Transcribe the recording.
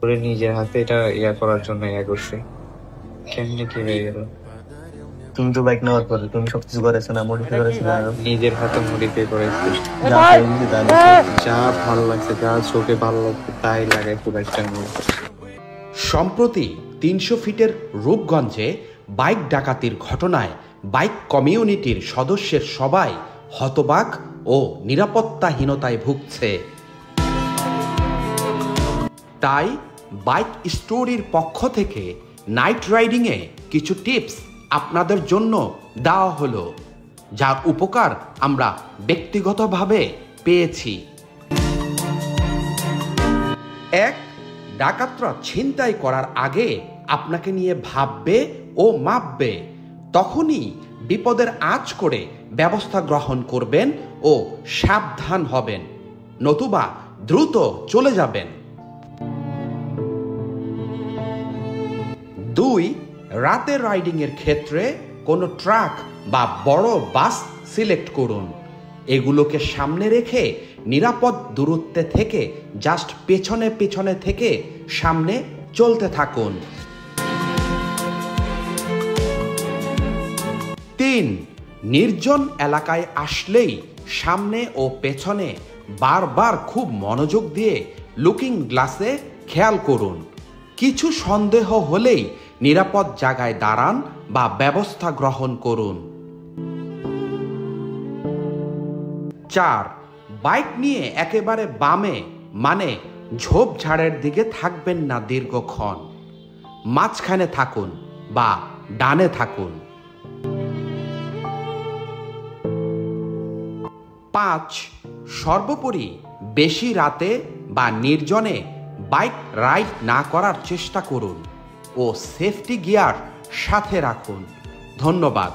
করে নিজের হাতে এটা করার জন্য করছে। কেমনে কি হয়ে গেল? তুমি তো বাইক নেওয়ার পরে তুমি সবকিছু করেছো না, মডিফাই করেছো না? নিজের হাতে মডিফাই করেছি। যা ভালো লাগছে, যা চোখে ভালো লাগছে তাই লাগাই পুরাইটার মধ্যে। সম্প্রতি ৩০০ ফিটের রূপগঞ্জে বাইক ডাকাতির ঘটনায় বাইক কমিউনিটির সদস্যের সবাই হতবাক ও নিরাপত্তাহীনতায় ভুগছে। তাই বাইক স্টোরির পক্ষ থেকে নাইট রাইডিংয়ে কিছু টিপস আপনাদের জন্য দেওয়া হলো, যার উপকার আমরা ব্যক্তিগতভাবে পেয়েছি। ১. ডাকাতরা ছিনতাই করার আগে আপনাকে নিয়ে ভাববে ও মাপবে, তখনই বিপদের আঁচ করে ব্যবস্থা গ্রহণ করবেন ও সাবধান হবেন, নতুবা দ্রুত চলে যাবেন। ২. রাতের রাইডিংয়ের ক্ষেত্রে কোনো ট্রাক বা বড় বাস সিলেক্ট করুন। এগুলোকে সামনে রেখে নিরাপদ দূরত্বে থেকে জাস্ট পেছনে পেছনে থেকে সামনে চলতে থাকুন। ৩. নির্জন এলাকায় আসলেই সামনে ও পেছনে বারবার খুব মনোযোগ দিয়ে লুকিং গ্লাসে খেয়াল করুন। কিছু সন্দেহ হলেই নিরাপদ জায়গায় দাঁড়ান বা ব্যবস্থা গ্রহণ করুন। ৪. বাইক নিয়ে একেবারে বামে মানে ঝোপঝাড়ের দিকে থাকবেন না দীর্ঘক্ষণ, মাঝখানে থাকুন বা ডানে থাকুন। ৫. সর্বোপরি বেশি রাতে বা নির্জনে বাইক রাইড না করার চেষ্টা করুন ও সেফটি গিয়ার সাথে রাখুন। ধন্যবাদ।